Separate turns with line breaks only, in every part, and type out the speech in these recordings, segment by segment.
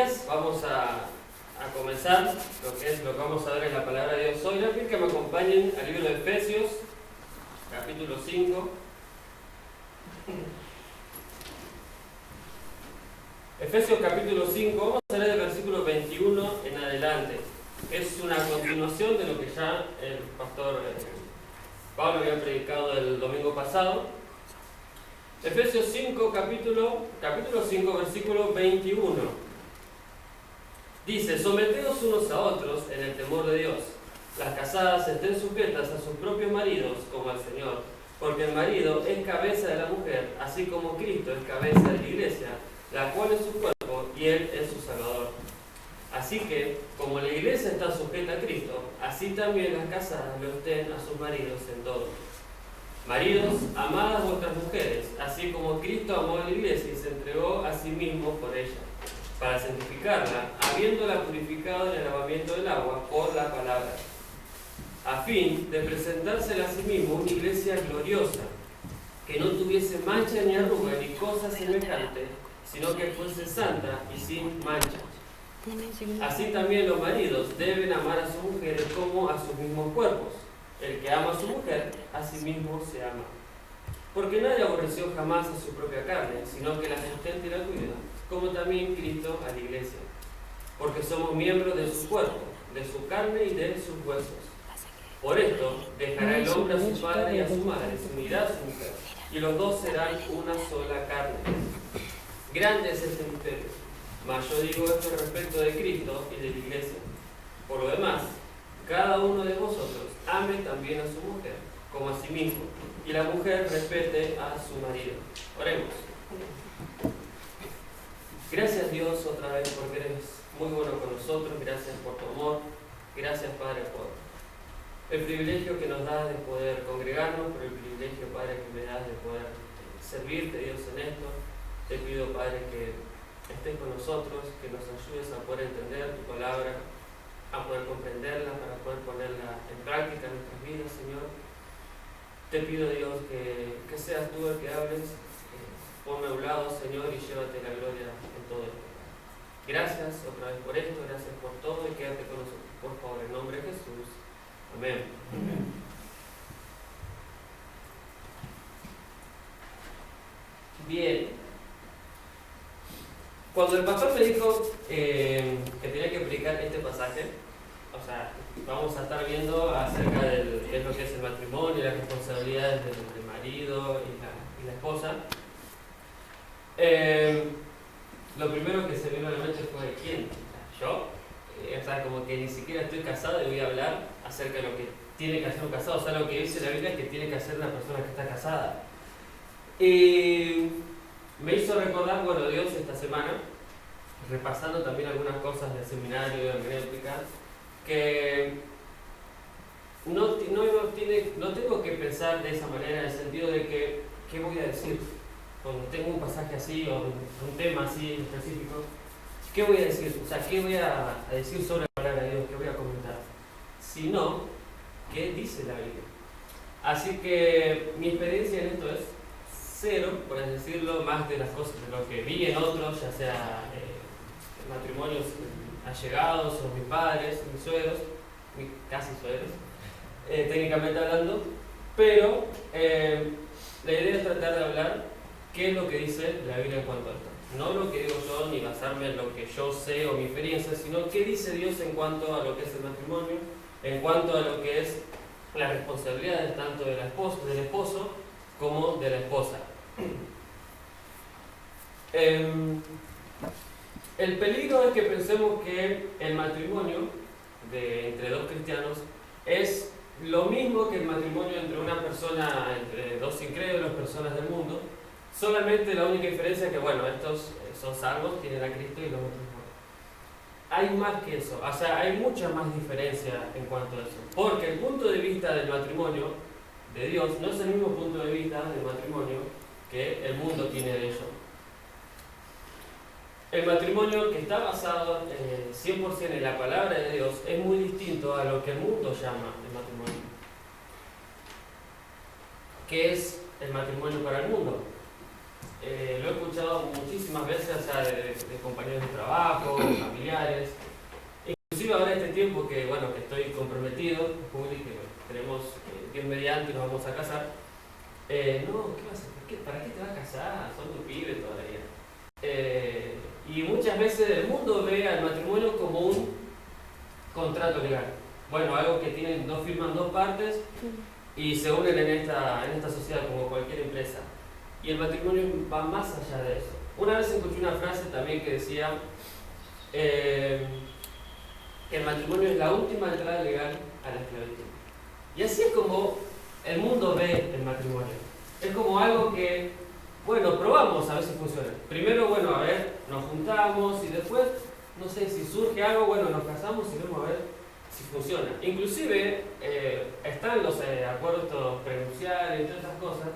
días. Vamos a comenzar lo que vamos a ver en la palabra de Dios hoy. Les pido que me acompañen al libro de Efesios, capítulo 5. Efesios capítulo 5, vamos a leer del versículo 21 en adelante. Es una continuación de lo que ya el pastor Pablo había predicado el domingo pasado. Efesios 5, capítulo 5, versículo 21. Dice: someteos unos a otros en el temor de Dios. Las casadas estén sujetas a sus propios maridos como al Señor, porque el marido es cabeza de la mujer, así como Cristo es cabeza de la iglesia, la cual es su cuerpo y Él es su Salvador. Así que, como la iglesia está sujeta a Cristo, así también las casadas lo estén a sus maridos en todo. Maridos, amad a vuestras mujeres, así como Cristo amó a la iglesia y se entregó a sí mismo por ella, para santificarla, habiéndola purificado en el lavamiento del agua por la palabra, a fin de presentársela a sí mismo una iglesia gloriosa, que no tuviese mancha ni arruga ni cosa semejante, sino que fuese santa y sin mancha. Así también los maridos deben amar a sus mujeres como a sus mismos cuerpos. El que ama a su mujer, a sí mismo se ama. Porque nadie aborreció jamás a su propia carne, sino que la sustenta y la cuida, como también Cristo a la iglesia. Porque somos miembros de su cuerpo, de su carne y de sus huesos. Por esto, dejará el hombre a su padre y a su madre, se unirá a su mujer, y los dos serán una sola carne. Grande es este misterio, mas yo digo esto respecto de Cristo y de la iglesia. Por lo demás, cada uno de vosotros ame también a su mujer, como a sí mismo, y la mujer respete a su marido. Oremos. Gracias, Dios, otra vez porque eres muy bueno con nosotros. Gracias por tu amor. Gracias, Padre, por el privilegio que nos das de poder congregarnos, por el privilegio, Padre, que me das de poder servirte, Dios, en esto. Te pido, Padre, que estés con nosotros, que nos ayudes a poder entender tu palabra, a poder comprenderla, para poder ponerla en práctica en nuestras vidas, Señor. Te pido, Dios, que seas tú el que hables. Ponme a un lado, Señor, y llévate la gloria en todo esto. Gracias otra vez por esto, gracias por todo, y quédate con nosotros, por favor, en nombre de Jesús. Amén. Bien. Cuando el pastor me dijo que tenía que predicar este pasaje, o sea, vamos a estar viendo acerca de qué es lo que es el matrimonio, las responsabilidades del marido y la esposa. Lo primero que se me vino a la mente fue: ¿quién? ¿Yo? O sea, como que ni siquiera estoy casado y voy a hablar acerca de lo que tiene que hacer un casado. O sea, lo que dice la Biblia es que tiene que hacer una persona que está casada. Y me hizo recordar, bueno, Dios esta semana, repasando también algunas cosas del seminario de hermenéutica, que no tengo que pensar de esa manera, en el sentido de que, ¿qué voy a decir? Cuando tengo un pasaje así o un tema así específico, ¿qué voy a decir? O sea, ¿qué voy a decir sobre la palabra de Dios? ¿Qué voy a comentar? Sino, ¿qué dice la Biblia? Así que mi experiencia en esto es cero, por así decirlo, más de las cosas, de lo que vi en otros, ya sea matrimonios allegados, o mis padres, mis suegros, casi suegros, técnicamente hablando, pero la idea es tratar de hablar qué es lo que dice la Biblia en cuanto a esto. No lo que digo yo, ni basarme en lo que yo sé o mi experiencia, sino qué dice Dios en cuanto a lo que es el matrimonio, en cuanto a lo que es las responsabilidades tanto del esposo como de la esposa. El peligro es que pensemos que el matrimonio entre dos cristianos es lo mismo que el matrimonio entre una persona, entre dos incrédulos, personas del mundo. Solamente la única diferencia es que, bueno, estos son salvos, tienen a Cristo, y los otros no. Hay más que eso, o sea, hay mucha más diferencia en cuanto a eso. Porque el punto de vista del matrimonio de Dios no es el mismo punto de vista del matrimonio que el mundo tiene de ello. El matrimonio, que está basado 100% en la palabra de Dios, es muy distinto a lo que el mundo llama el matrimonio. ¿Qué es el matrimonio para el mundo? lo he escuchado muchísimas veces, o sea, de compañeros de trabajo, familiares. Inclusive ahora este tiempo que, bueno, que estoy comprometido, Juli, que tenemos Dios mediante y nos vamos a casar. No, ¿qué vas a hacer? ¿Para qué te vas a casar? Son un pibe todavía. Y muchas veces el mundo ve al matrimonio como un contrato legal. Bueno, algo que firman dos partes y se unen en esta sociedad como cualquier empresa. Y el matrimonio va más allá de eso. Una vez escuché una frase también que decía que el matrimonio es la última entrada legal a la esclavitud. Y así es como el mundo ve el matrimonio. Es como algo que, bueno, probamos a ver si funciona. Primero, bueno, a ver, nos juntamos y después, no sé, si surge algo, bueno, nos casamos y vemos a ver si funciona. Inclusive, están los acuerdos prenupciales y todas esas cosas,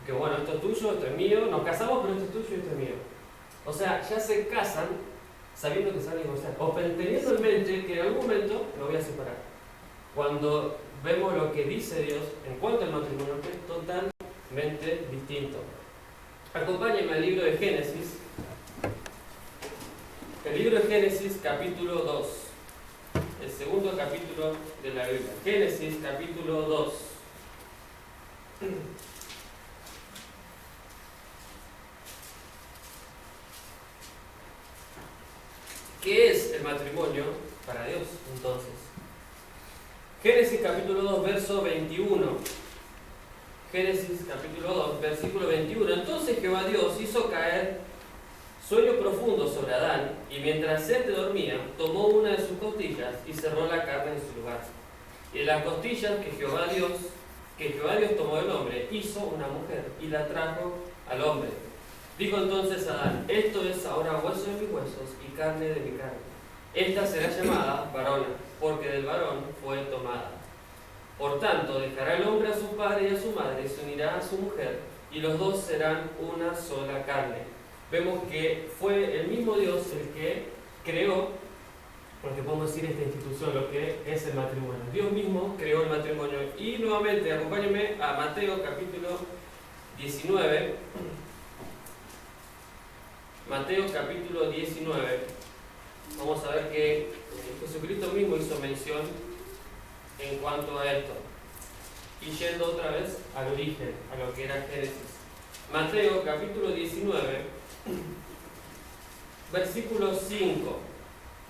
que bueno, esto es tuyo, esto es mío, nos casamos, pero esto es tuyo y esto es mío. O sea, ya se casan sabiendo que se van a divorciar, o teniendo en mente que en algún momento me voy a separar. Cuando vemos lo que dice Dios en cuanto al matrimonio, que es totalmente distinto. Acompáñenme al libro de Génesis. El libro de Génesis, capítulo 2. El segundo capítulo de la Biblia. Génesis, capítulo 2. ¿Qué es el matrimonio para Dios, entonces? Génesis capítulo 2, verso 21. Génesis capítulo 2, versículo 21. Entonces Jehová Dios hizo caer sueño profundo sobre Adán, y mientras éste dormía, tomó una de sus costillas y cerró la carne en su lugar. Y de las costillas que Jehová Dios tomó del hombre, hizo una mujer y la trajo al hombre. Dijo entonces Adán: esto es ahora hueso de mis huesos y carne de mi carne. Esta será llamada varona, porque del varón fue tomada. Por tanto, dejará el hombre a su padre y a su madre, y se unirá a su mujer, y los dos serán una sola carne. Vemos que fue el mismo Dios el que creó, porque podemos decir esta institución, lo que es el matrimonio. Dios mismo creó el matrimonio. Y nuevamente, acompáñenme a Mateo capítulo 19. Mateo capítulo 19. Vamos a ver que Jesucristo mismo hizo mención en cuanto a esto. Y yendo otra vez al origen, a lo que era Génesis. Mateo capítulo 19, versículo 5.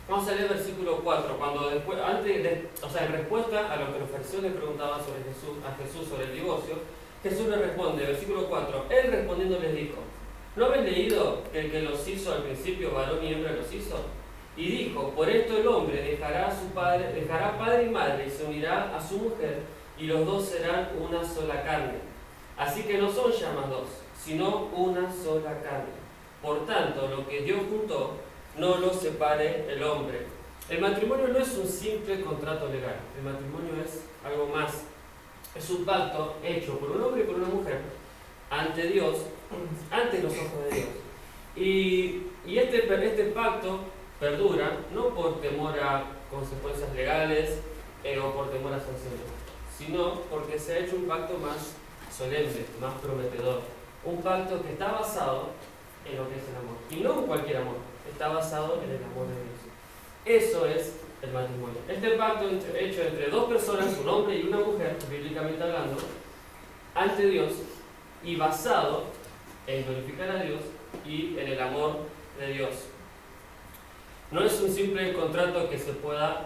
Vamos a leer versículo 4, cuando después, en respuesta a lo que los fariseos le preguntaban a Jesús sobre el divorcio, Jesús le responde, versículo 4, él respondiendo les dijo: ¿no habéis leído que el que los hizo al principio, varón y hembra los hizo? Y dijo: por esto el hombre dejará padre y madre y se unirá a su mujer, y los dos serán una sola carne. Así que no son ya más dos, sino una sola carne. Por tanto, lo que Dios juntó, no lo separe el hombre. El matrimonio no es un simple contrato legal. El matrimonio es algo más. Es un pacto hecho por un hombre y por una mujer ante Dios, ante los ojos de Dios. Y este pacto perdura no por temor a consecuencias legales o por temor a sanciones, sino porque se ha hecho un pacto más solemne, más prometedor. Un pacto que está basado en lo que es el amor. Y no en cualquier amor, está basado en el amor de Dios. Eso es el matrimonio. Este pacto hecho entre dos personas, un hombre y una mujer, bíblicamente hablando, ante Dios y basado en glorificar a Dios y en el amor de Dios. No es un simple contrato que se pueda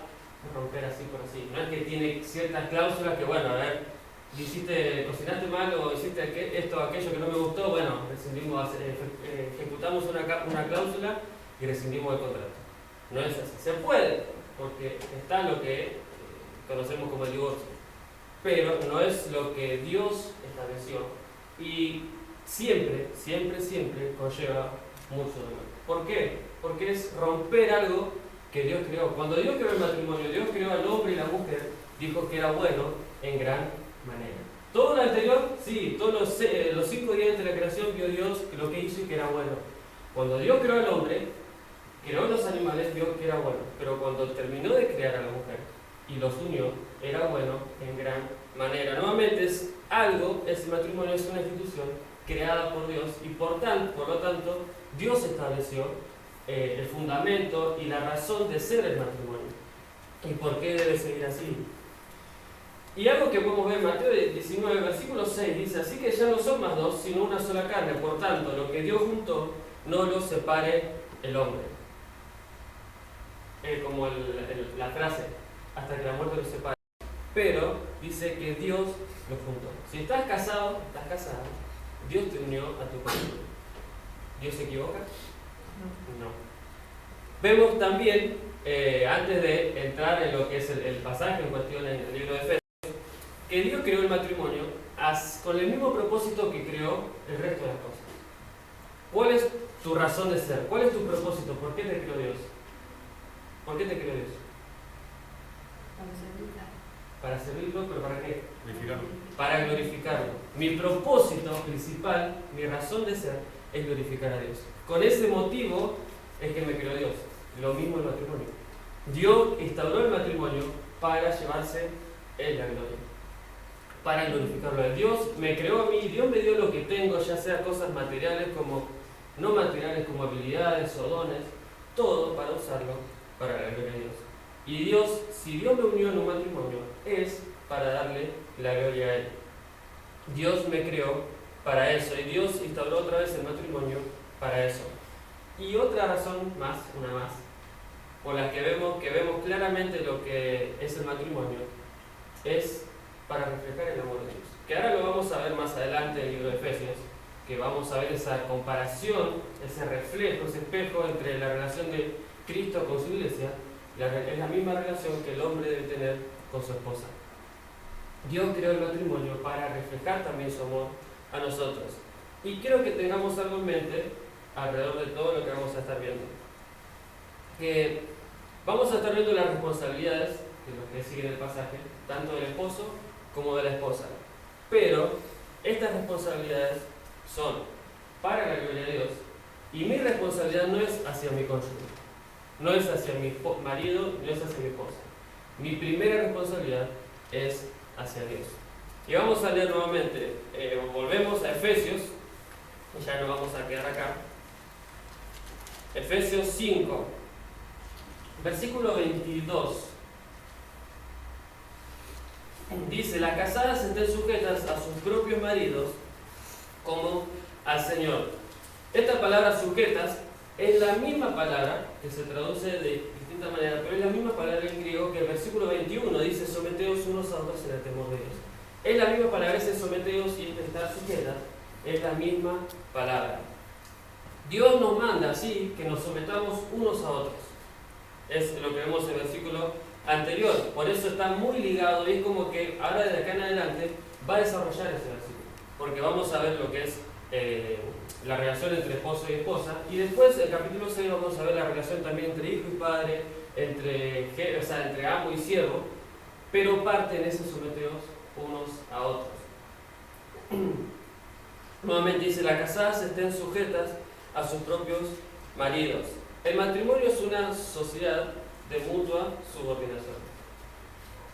romper así por así. No es que tiene ciertas cláusulas que, bueno, a ver, cocinaste mal o hiciste esto o aquello que no me gustó, bueno, ejecutamos una cláusula y rescindimos el contrato. No es así. Se puede, porque está lo que conocemos como el divorcio, pero no es lo que Dios estableció y siempre conlleva mucho dolor. ¿Por qué? Porque es romper algo que Dios creó. Cuando Dios creó el matrimonio, Dios creó al hombre y la mujer, dijo que era bueno en gran manera. Todo lo anterior, sí, todos los 5 días de la creación vio Dios lo que hizo y que era bueno. Cuando Dios creó al hombre, creó los animales, vio que era bueno. Pero cuando terminó de crear a la mujer y los unió, era bueno en gran manera. Nuevamente ese matrimonio es una institución creada por Dios y por lo tanto Dios estableció el fundamento y la razón de ser el matrimonio y por qué debe seguir así. Y algo que podemos ver en Mateo 19, versículo 6 dice: así que ya no son más dos, sino una sola carne. Por tanto, lo que Dios juntó, no lo separe el hombre. Como la frase, hasta que la muerte los separe. Pero dice que Dios lo juntó. Si estás casado, estás casada, Dios te unió a tu cónyuge. ¿Dios se equivoca? No. Vemos también, antes de entrar en lo que es el pasaje en cuestión en el libro de Efesios, que Dios creó el matrimonio con el mismo propósito que creó el resto de las cosas. ¿Cuál es tu razón de ser? ¿Cuál es tu propósito? ¿Por qué te creó Dios? ¿Por qué te creó Dios? Para servirlo, pero ¿para qué?
Glorificarlo.
Para glorificarlo. Mi propósito principal, mi razón de ser, es glorificar a Dios. Con ese motivo es que me creó Dios. Lo mismo el matrimonio. Dios instauró el matrimonio para llevarse Él la gloria, para glorificarlo a Él. Dios me creó a mí, Dios me dio lo que tengo, ya sea cosas materiales como no materiales, como habilidades o dones, todo para usarlo para la gloria de Dios. Y Dios, si Dios me unió en un matrimonio, es para darle la gloria a Él. Dios me creó para eso, y Dios instauró otra vez el matrimonio para eso. Y otra razón más, una más, por la que vemos claramente lo que es el matrimonio, es para reflejar el amor de Dios. Que ahora lo vamos a ver más adelante en el libro de Efesios, que vamos a ver esa comparación, ese reflejo, ese espejo entre la relación de Cristo con su iglesia. Es la misma relación que el hombre debe tener con su esposa. Dios creó el matrimonio para reflejar también su amor a nosotros. Y quiero que tengamos algo en mente alrededor de todo lo que vamos a estar viendo. Que vamos a estar viendo las responsabilidades de lo que sigue en el pasaje, tanto del esposo como de la esposa. Pero estas responsabilidades son para la gloria de Dios, y mi responsabilidad no es hacia mi cónyuge, no es hacia mi marido, no es hacia mi esposa. Mi primera responsabilidad es hacia Dios. Y vamos a leer nuevamente, volvemos a Efesios, y ya nos vamos a quedar acá. Efesios 5, versículo 22. Dice: las casadas estén sujetas a sus propios maridos como al Señor. Esta palabra sujetas es la misma palabra que se traduce de distinta manera, pero es la misma palabra en griego que el versículo 21 dice: someteos unos a otros en el temor de Dios. Es la misma palabra, ese someteos y estar sujetas, es la misma palabra. Dios nos manda así que nos sometamos unos a otros. Es lo que vemos en el versículo anterior. Por eso está muy ligado, y es como que ahora desde acá en adelante va a desarrollar ese versículo. Porque vamos a ver lo que es la relación entre esposo y esposa. Y después, en el capítulo 6, vamos a ver la relación también entre hijo y padre, entre amo y siervo. Pero parten esos someteos unos a otros. Nuevamente dice: las casadas estén sujetas a sus propios maridos. El matrimonio es una sociedad de mutua subordinación.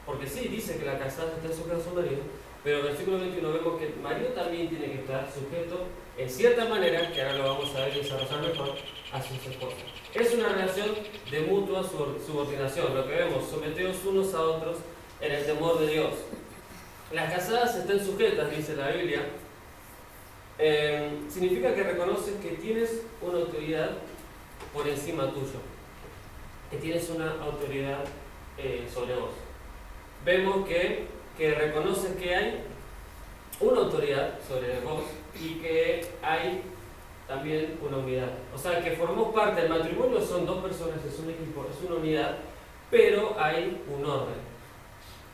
Porque sí, dice que la casada está sujeta a su marido, pero en el versículo 21 vemos que el marido también tiene que estar sujeto, en cierta manera, que ahora lo vamos a ver y desarrollar mejor, a sus esposas. Es una relación de mutua subordinación. Lo que vemos: someteos unos a otros en el temor de Dios. Las casadas estén sujetas, dice la Biblia, significa que reconoces que tienes una autoridad por encima tuyo, que tienes una autoridad sobre vos. Vemos que reconoces que hay una autoridad sobre vos y que hay también una unidad. O sea, que formamos parte del matrimonio, son dos personas, es un equipo, es una unidad, pero hay un orden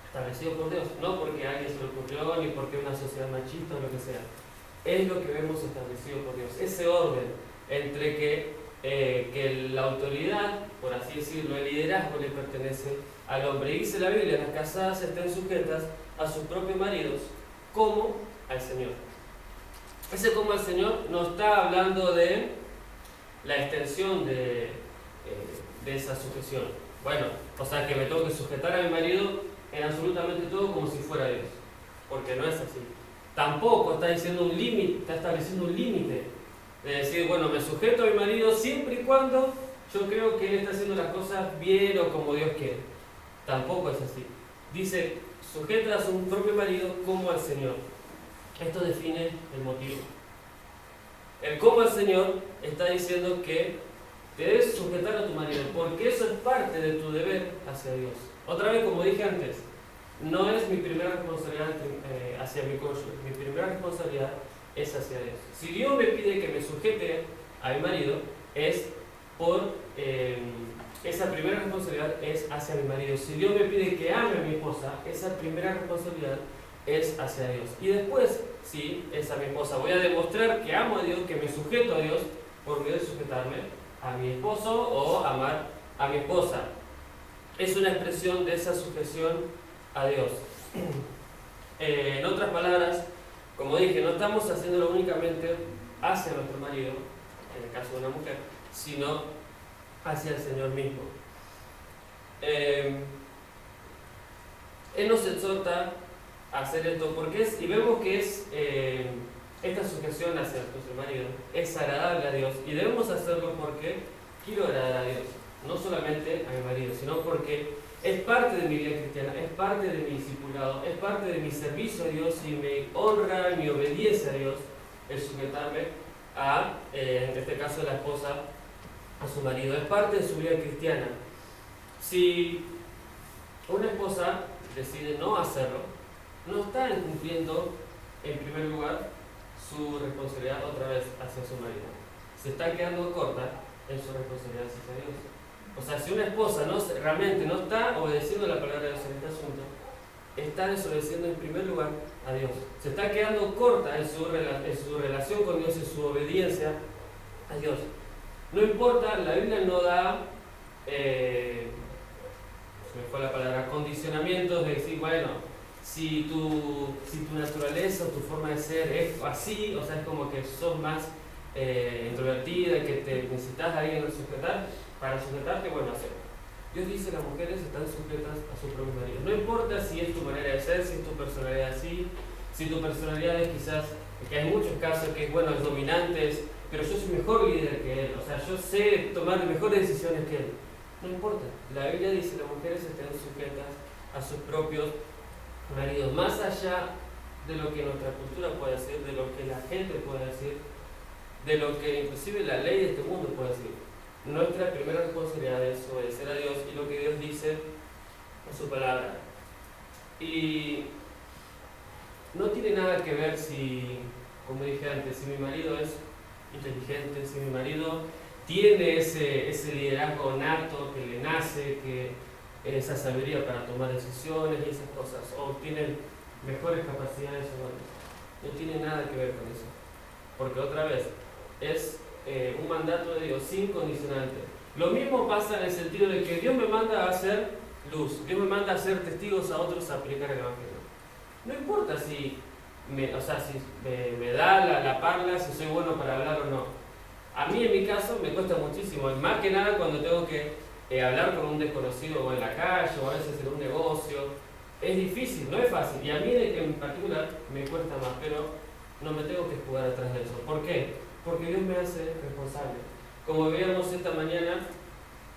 establecido por Dios, no porque a alguien se lo ocurrió ni porque una sociedad machista o lo que sea. Es lo que vemos establecido por Dios, ese orden entre que la autoridad, por así decirlo, el liderazgo le pertenece al hombre. Y dice la Biblia: las casadas estén sujetas a sus propios maridos como al Señor. Ese como al Señor no está hablando de la extensión de esa sujeción. Bueno, o sea, que me tengo que sujetar a mi marido en absolutamente todo como si fuera Dios, porque no es así. Tampoco está diciendo un límite, está estableciendo un límite. De decir, bueno, me sujeto a mi marido siempre y cuando yo creo que él está haciendo las cosas bien o como Dios quiere. Tampoco es así. Dice, sujeta a su propio marido como al Señor. Esto define el motivo. El como al Señor está diciendo que te debes sujetar a tu marido, porque eso es parte de tu deber hacia Dios. Otra vez, como dije antes, no es mi primera responsabilidad hacia mi cónyuge. Mi primera responsabilidad es hacia Dios. Si Dios me pide que me sujete a mi marido, es por esa primera responsabilidad es hacia mi marido. Si Dios me pide que ame a mi esposa, esa primera responsabilidad es hacia Dios. Y después, sí, es a mi esposa. Voy a demostrar que amo a Dios, que me sujeto a Dios por medio de sujetarme a mi esposo o amar a mi esposa. Es una expresión de esa sujeción a Dios. En otras palabras, como dije, no estamos haciéndolo únicamente hacia nuestro marido, en el caso de una mujer, sino hacia el Señor mismo. Él nos exhorta a hacer esto porque y vemos que esta sujeción hacia nuestro marido es agradable a Dios, y debemos hacerlo porque quiero agradar a Dios, no solamente a mi marido, sino porque es parte de mi vida cristiana, es parte de mi discipulado, es parte de mi servicio a Dios y mi honra y mi obediencia a Dios el sujetarme a, en este caso de la esposa, a su marido. Es parte de su vida cristiana. Si una esposa decide no hacerlo, no está incumpliendo en primer lugar su responsabilidad otra vez hacia su marido. Se está quedando corta en su responsabilidad hacia Dios. O sea, si una esposa realmente no está obedeciendo la palabra de Dios en este asunto, está desobedeciendo en primer lugar a Dios. Se está quedando corta en su relación con Dios, en su obediencia a Dios. No importa, la Biblia no da, se me fue la palabra, condicionamientos de decir, bueno, si tu naturaleza o tu forma de ser es así, o sea, es como que sos más introvertida, que necesitas a alguien para sujetarte, bueno, hacerlo. Dios dice que las mujeres están sujetas a su propio marido. No importa si es tu manera de ser, si es tu personalidad así, si tu personalidad es quizás, que hay muchos casos que es dominantes, pero yo soy mejor líder que él, o sea, yo sé tomar mejores decisiones que él. No importa. La Biblia dice que las mujeres están sujetas a sus propios maridos, más allá de lo que nuestra cultura puede decir, de lo que la gente puede decir, de lo que inclusive la ley de este mundo puede decir. Nuestra primera responsabilidad es obedecer a Dios y lo que Dios dice en su palabra. Y no tiene nada que ver si, como dije antes, si mi marido es inteligente, si mi marido tiene ese liderazgo nato que le nace, que esa sabiduría para tomar decisiones y esas cosas, o tiene mejores capacidades o no. No tiene nada que ver con eso. Porque otra vez, es un mandato de Dios sin condicionante. Lo mismo pasa en el sentido de que Dios me manda a hacer luz, Dios me manda a ser testigos a otros a aplicar el Evangelio. No importa si me da la parla, si soy bueno para hablar o no. A mí en mi caso me cuesta muchísimo, más que nada cuando tengo que hablar con un desconocido o en la calle o a veces en un negocio. Es difícil, no es fácil, y a mí en particular me cuesta más, pero no me tengo que jugar atrás de eso. ¿Por qué? Porque Dios me hace responsable. Como veíamos esta mañana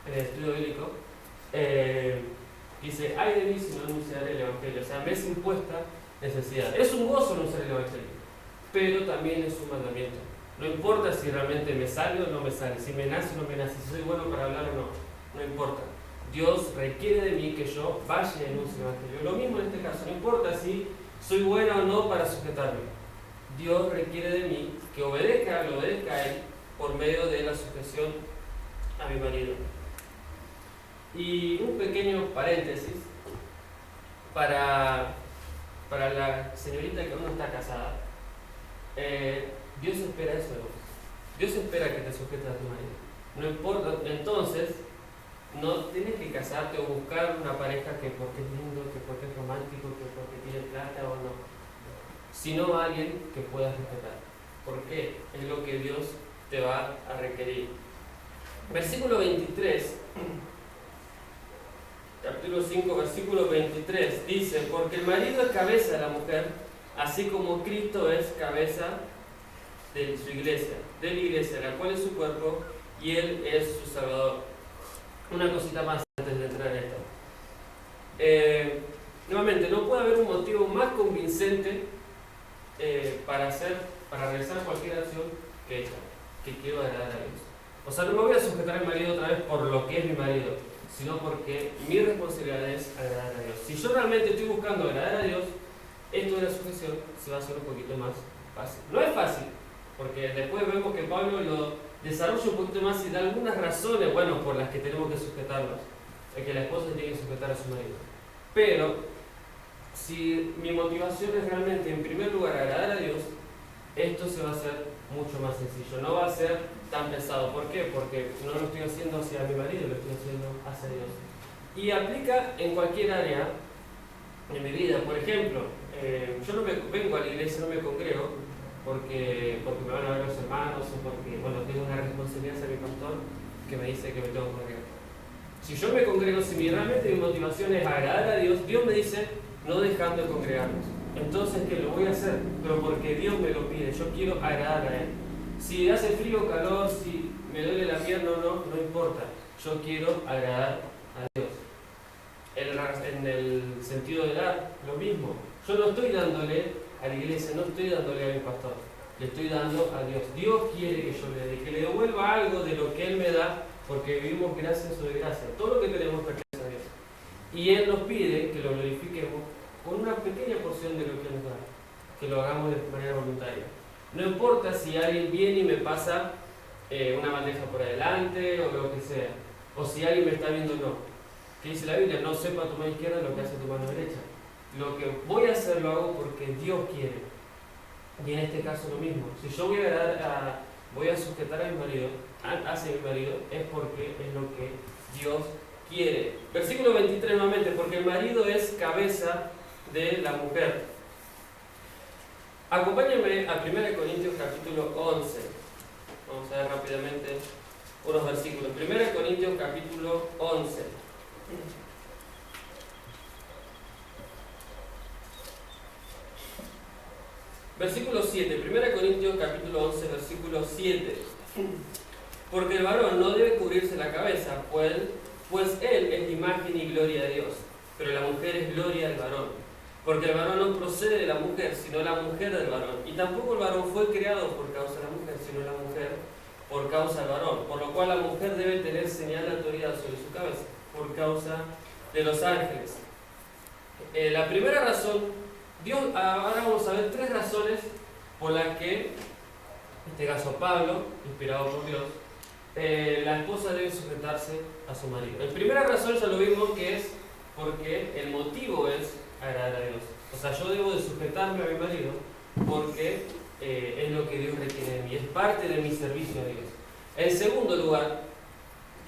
en el estudio bíblico, dice, ay de mí si no anunciaré el Evangelio. O sea, me es impuesta necesidad. Es un gozo anunciar el Evangelio, pero también es un mandamiento. No importa si realmente me sale o no me sale, si me nace o no me nace, si soy bueno para hablar o no, no importa. Dios requiere de mí que yo vaya y anuncie el Evangelio. Lo mismo en este caso, no importa si soy bueno o no para sujetarme. Dios requiere de mí que lo obedezca a Él por medio de la sujeción a mi marido. Y un pequeño paréntesis para la señorita que aún no está casada. Dios espera eso de vos. Dios espera que te sujetes a tu marido. No importa, entonces, no tienes que casarte o buscar una pareja que porque es lindo, que porque es romántico, que porque tiene plata o no, sino a alguien que puedas respetar. ¿Por qué? Es lo que Dios te va a requerir. Versículo 23, capítulo 5, versículo 23, dice, porque el marido es cabeza de la mujer, así como Cristo es cabeza de su iglesia, de la iglesia, la cual es su cuerpo, y Él es su Salvador. Una cosita más antes de entrar en esto. Nuevamente, no puede haber un motivo más convincente para realizar cualquier acción que esta, que quiero agradar a Dios. O sea, no me voy a sujetar a mi marido otra vez por lo que es mi marido, sino porque mi responsabilidad es agradar a Dios. Si yo realmente estoy buscando agradar a Dios, esto de la sujeción se va a hacer un poquito más fácil. No es fácil, porque después vemos que Pablo lo desarrolla un poquito más y da algunas razones, bueno, por las que tenemos que sujetarnos, que la esposa tiene que sujetar a su marido. Pero, si mi motivación es realmente, en primer lugar, agradar a Dios, esto se va a hacer mucho más sencillo, no va a ser tan pesado. ¿Por qué? Porque no lo estoy haciendo hacia mi marido, lo estoy haciendo hacia Dios. Y aplica en cualquier área de mi vida. Por ejemplo, yo no vengo a la iglesia, no me congrego, porque me van a ver los hermanos o porque, bueno, tengo una responsabilidad hacia mi pastor que me dice que me tengo que congregar. Si yo me congrego, si realmente mi motivación es agradar a Dios, Dios me dice, no dejando de congregarnos. Entonces, ¿qué? Lo voy a hacer, pero porque Dios me lo pide, yo quiero agradar a Él. Si hace frío o calor, si me duele la pierna o no importa, yo quiero agradar a Dios. En el sentido de dar, lo mismo. Yo no estoy dándole a la iglesia, no estoy dándole a mi pastor, le estoy dando a Dios. Dios quiere que yo le dé, que le devuelva algo de lo que Él me da, porque vivimos gracia sobre gracia. Todo lo que tenemos pertenece a Dios. Y Él nos pide que lo glorifiquemos con una pequeña porción de lo que nos da, que lo hagamos de manera voluntaria. No importa si alguien viene y me pasa una bandeja por adelante o lo que sea, o si alguien me está viendo o no. ¿Qué dice la Biblia? No sepa tu mano izquierda lo que hace tu mano derecha. Lo que voy a hacer lo hago porque Dios quiere. Y en este caso lo mismo. Si yo voy a sujetar a mi marido, hacia mi marido, es porque es lo que Dios quiere. Versículo 23 nuevamente, porque el marido es cabeza de la mujer. Acompáñenme a 1 Corintios capítulo 11. Vamos a ver rápidamente unos versículos. 1 Corintios capítulo 11. Versículo 7. 1 Corintios capítulo 11, versículo 7. Porque el varón no debe cubrirse la cabeza, pues él es imagen y gloria de Dios, pero la mujer es gloria del varón. Porque el varón no procede de la mujer, sino la mujer del varón. Y tampoco el varón fue creado por causa de la mujer, sino la mujer por causa del varón. Por lo cual la mujer debe tener señal de autoridad sobre su cabeza, por causa de los ángeles. La primera razón, ahora vamos a ver 3 razones por las que, en este caso Pablo, inspirado por Dios, la esposa debe sujetarse a su marido. La primera razón ya lo vimos, que es porque el motivo es agradar a Dios. O sea, yo debo de sujetarme a mi marido porque es lo que Dios requiere de mí, es parte de mi servicio a Dios. En segundo lugar,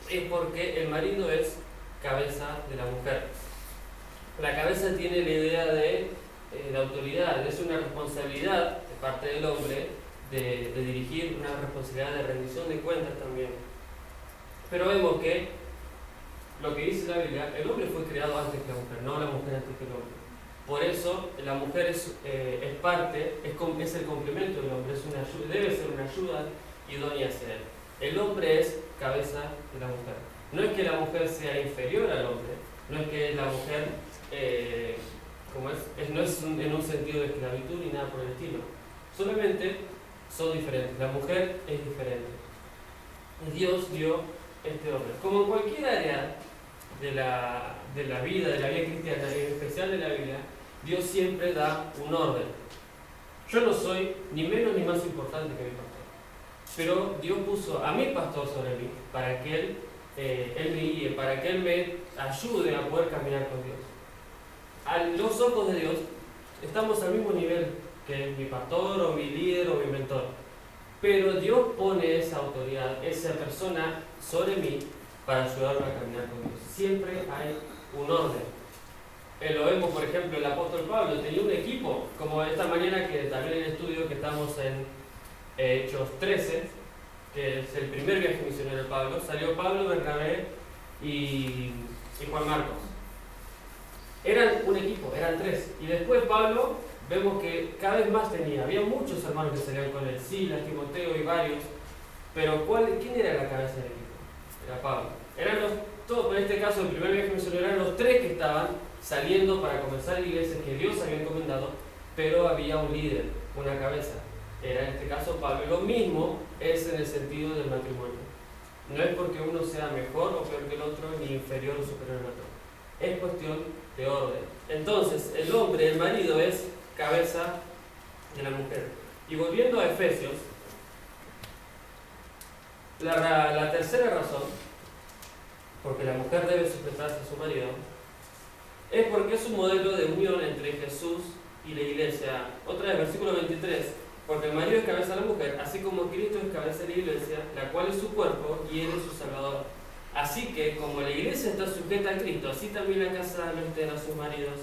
es porque el marido es cabeza de la mujer. La cabeza tiene la idea de autoridad, es una responsabilidad de parte del hombre de dirigir, una responsabilidad de rendición de cuentas también. Pero vemos que lo que dice la Biblia, el hombre fue creado antes que la mujer, no la mujer antes que el hombre. Por eso la mujer es parte, es el complemento del hombre, debe ser una ayuda idónea hacia él. El hombre es cabeza de la mujer. No es que la mujer sea inferior al hombre, no es que la mujer, no es en un sentido de esclavitud ni nada por el estilo. Solamente son diferentes, la mujer es diferente. Dios dio este hombre. Como en cualquier área de la vida cristiana, y en especial de la Biblia, Dios siempre da un orden. Yo no soy ni menos ni más importante que mi pastor, pero Dios puso a mi pastor sobre mí para que él me guíe, para que Él me ayude a poder caminar con Dios. A los ojos de Dios estamos al mismo nivel que mi pastor o mi líder o mi mentor, pero Dios pone esa autoridad, esa persona sobre mí para ayudarme a caminar con Dios. Siempre hay un orden. Lo vemos, por ejemplo, el apóstol Pablo tenía un equipo, como esta mañana que también en el estudio que estamos en Hechos 13, que es el primer viaje misionero de Pablo, salió Pablo, Bernabé y Juan Marcos. Eran un equipo, eran 3. Y después Pablo vemos que cada vez más tenía. Había muchos hermanos que salían con él, Silas, Timoteo y varios. Pero ¿quién era la cabeza del equipo? Era Pablo. Eran todos, en este caso, el primer viaje misionero, eran los tres que estaban saliendo para comenzar la iglesia que Dios había encomendado, pero había un líder, una cabeza. Era en este caso Pablo. Lo mismo es en el sentido del matrimonio. No es porque uno sea mejor o peor que el otro, ni inferior o superior al otro. Es cuestión de orden. Entonces, el hombre, el marido, es cabeza de la mujer. Y volviendo a Efesios, la tercera razón, porque la mujer debe sujetarse a su marido, es porque es un modelo de unión entre Jesús y la iglesia. Otra vez, versículo 23, porque el marido es cabeza de la mujer, así como Cristo es cabeza de la iglesia, la cual es su cuerpo y él es su salvador. Así que, como la iglesia está sujeta a Cristo, así también la casa lo estén a sus maridos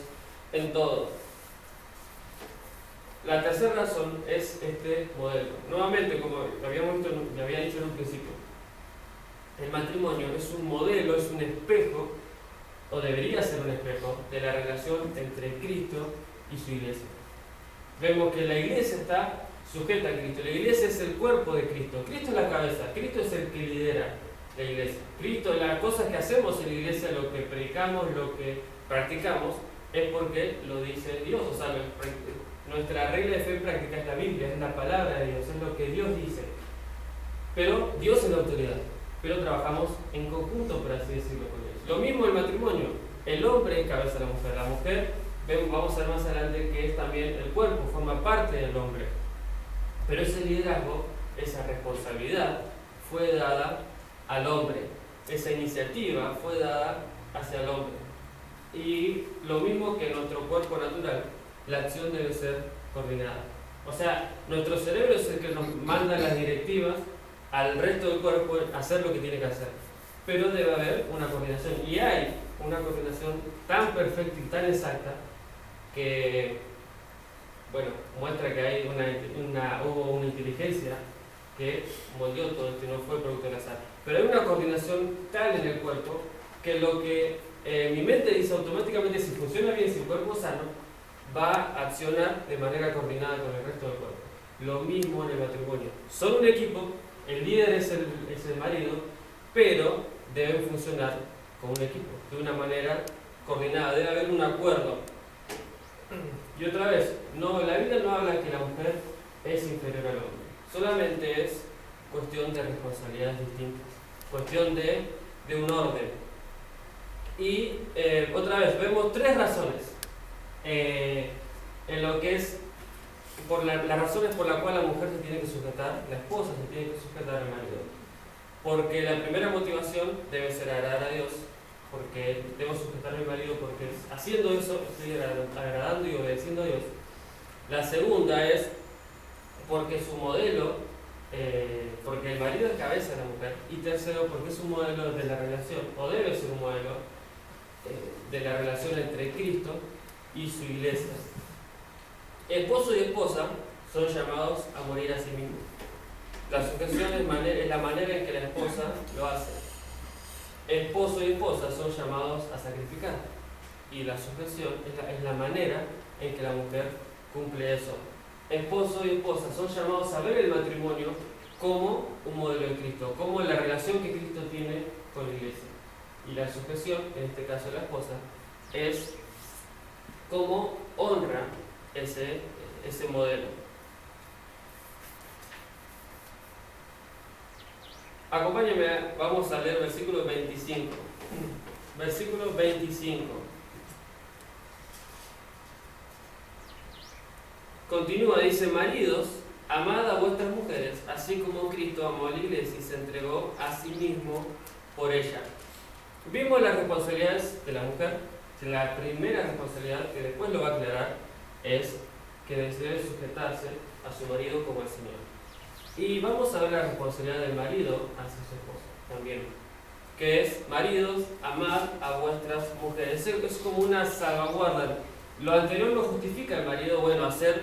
en todo. La tercera razón es este modelo. Nuevamente, como le había dicho en un principio, el matrimonio es un modelo, es un espejo, o debería ser un espejo, de la relación entre Cristo y su iglesia. Vemos que la iglesia está sujeta a Cristo. La iglesia es el cuerpo de Cristo. Cristo es la cabeza. Cristo es el que lidera la iglesia. Cristo, las cosas que hacemos en la iglesia, lo que predicamos, lo que practicamos, es porque lo dice Dios. O sea, nuestra regla de fe y práctica es la Biblia, es la palabra de Dios, es lo que Dios dice. Pero Dios es la autoridad. Pero trabajamos en conjunto, por así decirlo, con Dios. Lo mismo el matrimonio. El hombre es cabeza de la mujer. La mujer, vamos a ver más adelante que es también el cuerpo, forma parte del hombre. Pero ese liderazgo, esa responsabilidad, fue dada al hombre. Esa iniciativa fue dada hacia el hombre. Y lo mismo que en nuestro cuerpo natural, la acción debe ser coordinada. O sea, nuestro cerebro es el que nos manda las directivas al resto del cuerpo a hacer lo que tiene que hacer. Pero debe haber una coordinación. Y hay una coordinación tan perfecta y tan exacta que, bueno, muestra que hay hubo una inteligencia que moldeó todo esto y no fue producto del azar. Pero hay una coordinación tal en el cuerpo que lo que mi mente dice automáticamente, si funciona bien, si el cuerpo es sano, va a accionar de manera coordinada con el resto del cuerpo. Lo mismo en el matrimonio. Son un equipo, el líder es el marido, pero deben funcionar como un equipo, de una manera coordinada. Debe haber un acuerdo. Y otra vez, la Biblia no habla que la mujer es inferior al hombre. Solamente es cuestión de responsabilidades distintas, cuestión de un orden. Y otra vez, vemos tres razones en lo que es las razones por las cuales la mujer se tiene que sujetar, la esposa se tiene que sujetar al marido. Porque la primera motivación debe ser agradar a Dios, porque debo sujetar a mi marido porque haciendo eso estoy agradando y obedeciendo a Dios. La segunda es porque su modelo, porque el marido es cabeza de la mujer. Y tercero, porque es un modelo de la relación, o debe ser un modelo de la relación entre Cristo y su iglesia. Esposo y esposa son llamados a morir a sí mismos. La sujeción es la manera en que la esposa lo hace. Esposo y esposa son llamados a sacrificar. Y la sujeción es la manera en que la mujer cumple eso. Esposo y esposa son llamados a ver el matrimonio como un modelo de Cristo, como la relación que Cristo tiene con la iglesia. Y la sujeción, en este caso la esposa, es cómo honra ese modelo. Acompáñame, vamos a leer versículo 25. Versículo 25. Continúa, dice: maridos, amad a vuestras mujeres, así como Cristo amó a la iglesia y se entregó a sí mismo por ella. Vimos las responsabilidades de la mujer. La primera responsabilidad, que después lo va a aclarar, es que debe sujetarse a su marido como el Señor. Y vamos a ver la responsabilidad del marido hacia su esposa también, que es: maridos, amad a vuestras mujeres. Es como una salvaguarda. Lo anterior lo justifica el marido, hacer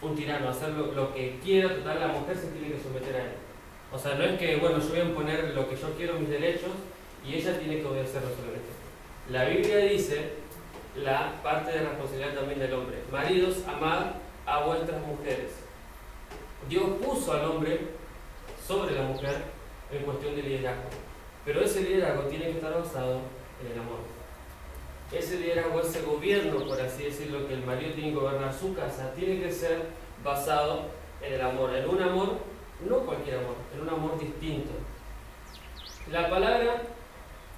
un tirano, hacer lo que quiera, total, la mujer se tiene que someter a él. O sea, no es que, yo voy a imponer lo que yo quiero, mis derechos, y ella tiene que obedecerlo solamente. La Biblia dice la parte de responsabilidad también del hombre. Maridos, amad a vuestras mujeres. Dios puso al hombre sobre la mujer en cuestión de liderazgo, pero ese liderazgo tiene que estar basado en el amor. Ese liderazgo, ese gobierno, por así decirlo, que el marido tiene que gobernar su casa, tiene que ser basado en el amor, en un amor, no cualquier amor, en un amor distinto. La palabra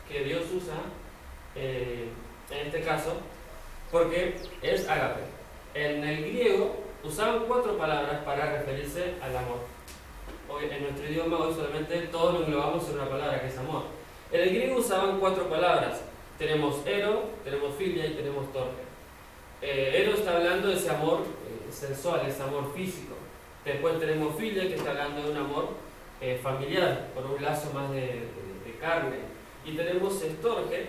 que Dios usa en este caso, porque es ágape. En el griego usaban 4 palabras para referirse al amor. Hoy, en nuestro idioma hoy solamente todos lo englobamos en una palabra que es amor. En el griego usaban 4 palabras. Tenemos ero, tenemos filia y tenemos torque. Ero está hablando de ese amor sensual, ese amor físico. Después tenemos filia, que está hablando de un amor familiar, por un lazo más de carne. Y tenemos estorge,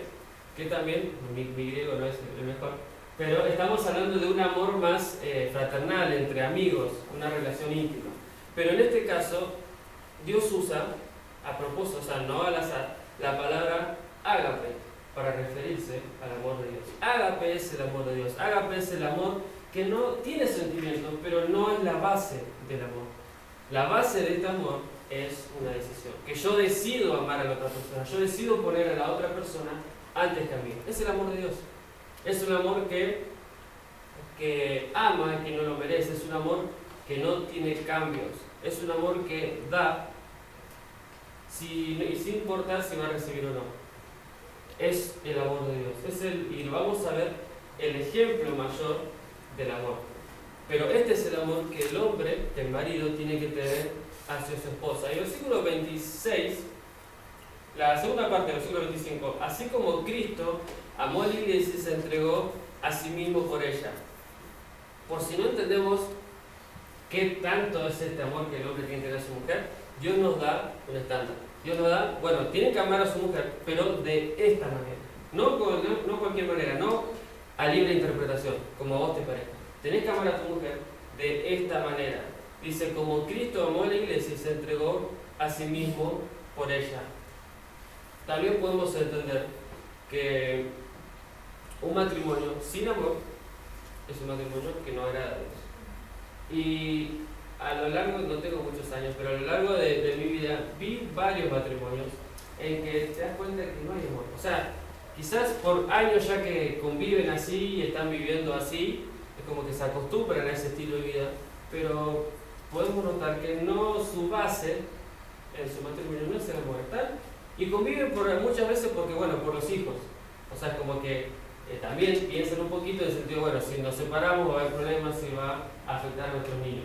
que también, mi griego no es el mejor, pero estamos hablando de un amor más fraternal, entre amigos, una relación íntima. Pero en este caso, Dios usa, a propósito, o sea, no al azar, la palabra ágape para referirse al amor de Dios. Ágape es el amor de Dios. Ágape es el amor que no tiene sentimientos, pero no es la base del amor. La base de este amor es una decisión. Que yo decido amar a la otra persona. Yo decido poner a la otra persona antes que a mí. Es el amor de Dios. Es un amor que ama a quien no lo merece. Es un amor que no tiene cambios. Es un amor que da sin importar si va a recibir o no. Es el amor de Dios. Y vamos a ver el ejemplo mayor del amor. Pero este es el amor que el hombre, el marido, tiene que tener hacia su esposa. Y el versículo 26, la segunda parte del versículo 25, así como Cristo amó a la iglesia y se entregó a sí mismo por ella. Por si no entendemos qué tanto es este amor que el hombre tiene que tener a su mujer, Dios nos da un estándar. Dios nos da, bueno, tienen que amar a su mujer, pero de esta manera. No cualquier manera, no a libre interpretación, como a vos te parezca. Tenés que amar a tu mujer de esta manera. Dice, como Cristo amó a la iglesia y se entregó a sí mismo por ella. También podemos entender que un matrimonio sin amor es un matrimonio que no agrada a Dios. Y a lo largo, no tengo muchos años, pero a lo largo de mi vida vi varios matrimonios en que te das cuenta que no hay amor. O sea, quizás por años ya que conviven así y están viviendo así, es como que se acostumbran a ese estilo de vida, pero podemos notar que no, su base en su matrimonio no es el amor, ¿tal? Y conviven muchas veces porque, bueno, por los hijos. O sea, es como que también piensan un poquito en el sentido, bueno, si nos separamos va a haber problemas y va a afectar a nuestros niños.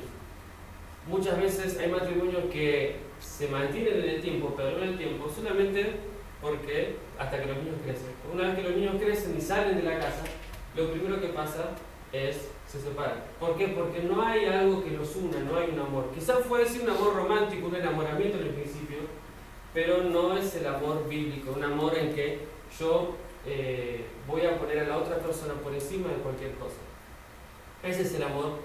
Muchas veces hay matrimonios que se mantienen en el tiempo, pero no en el tiempo, solamente porque hasta que los niños crecen. Una vez que los niños crecen y salen de la casa, lo primero que pasa es se separan. ¿Por qué? Porque no hay algo que los una, no hay un amor. Quizás puede ser un amor romántico, un enamoramiento en el principio, pero no es el amor bíblico, un amor en que yo voy a poner a la otra persona por encima de cualquier cosa. Ese es el amor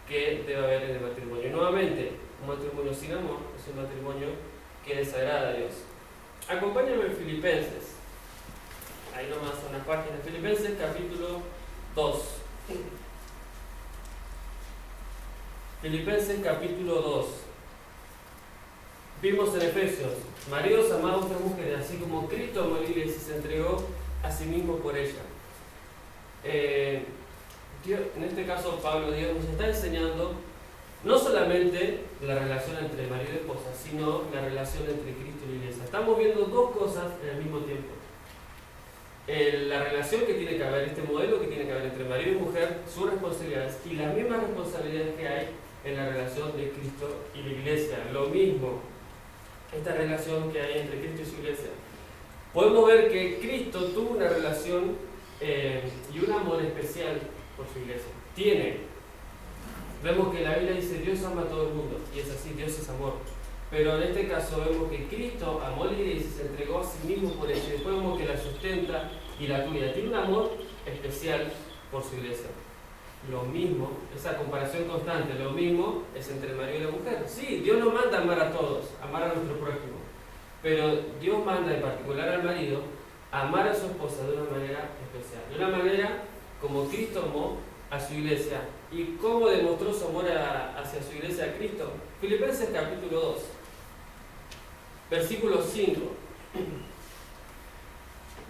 que debe haber en el matrimonio. Nuevamente, un matrimonio sin amor es un matrimonio que desagrada a Dios. Acompáñame en Filipenses. Ahí nomás son las páginas. Filipenses capítulo 2. Filipenses capítulo 2. Vimos en Efesios, maridos amados a vuestras mujeres, así como Cristo amó a la iglesia y se entregó a sí mismo por ella. Dios, en este caso Pablo, Dios nos está enseñando no solamente la relación entre marido y esposa, sino la relación entre Cristo y la iglesia. Estamos viendo dos cosas en el mismo tiempo. La relación que tiene que haber, este modelo que tiene que haber entre marido y mujer, sus responsabilidades y las mismas responsabilidades que hay en la relación de Cristo y la iglesia. Lo mismo, esta relación que hay entre Cristo y su iglesia. Podemos ver que Cristo tuvo una relación y un amor especial por su iglesia. Vemos que la Biblia dice Dios ama a todo el mundo, y es así, Dios es amor. Pero en este caso vemos que Cristo amó a la iglesia y se entregó a sí mismo por ella. Y después vemos que la sustenta y la cuida. Tiene un amor especial por su iglesia. Lo mismo, esa comparación constante, lo mismo es entre el marido y la mujer. Sí, Dios nos manda a amar a todos, amar a nuestro prójimo. Pero Dios manda en particular al marido a amar a su esposa de una manera especial. De una manera como Cristo amó a su iglesia. ¿Y cómo demostró su amor hacia su iglesia a Cristo? Filipenses capítulo 2, versículo 5.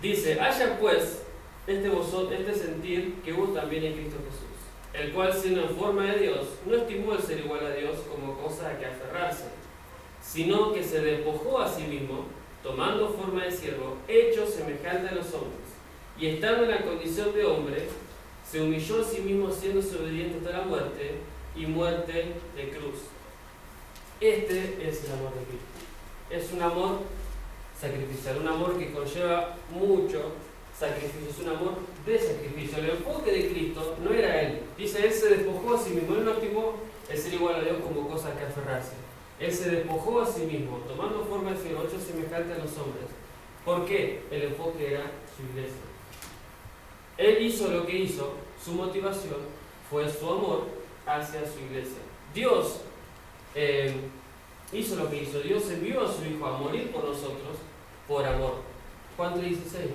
Dice: haya pues este sentir que hubo también en Cristo Jesús, el cual, siendo en forma de Dios, no estimó el ser igual a Dios como cosa a que aferrarse, sino que se despojó a sí mismo, tomando forma de siervo, hecho semejante a los hombres, y estando en la condición de hombre, se humilló a sí mismo, siéndose obediente hasta la muerte, y muerte de cruz. Este es el amor de Cristo. Es un amor sacrificial, un amor que conlleva mucho sacrificio, es un amor de sacrificio. El enfoque de Cristo no era Él. Dice, Él se despojó a sí mismo, Él no estimó el ser igual a Dios como cosa que aferrarse. Él se despojó a sí mismo, tomando forma de siervo, hecho semejante a los hombres. ¿Por qué? El enfoque era su iglesia. Él hizo lo que hizo, su motivación fue su amor hacia su iglesia. Dios hizo lo que hizo, Dios envió a su Hijo a morir por nosotros, por amor. Juan 3:16.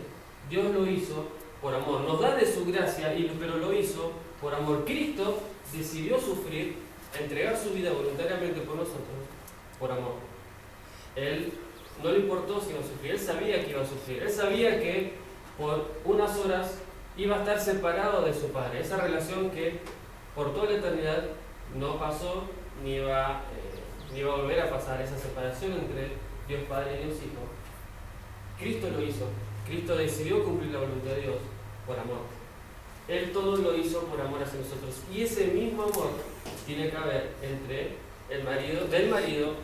Dios lo hizo por amor, nos da de su gracia, pero lo hizo por amor. Cristo decidió sufrir, entregar su vida voluntariamente por nosotros, por amor. Él no le importó si iba a sufrir, Él sabía que iba a sufrir, Él sabía que por unas horas iba a estar separado de su Padre, esa relación que por toda la eternidad no pasó ni iba a volver a pasar, esa separación entre Dios Padre y Dios Hijo. Cristo lo hizo, Cristo decidió cumplir la voluntad de Dios por amor. Él todo lo hizo por amor hacia nosotros, y ese mismo amor tiene que haber entre del marido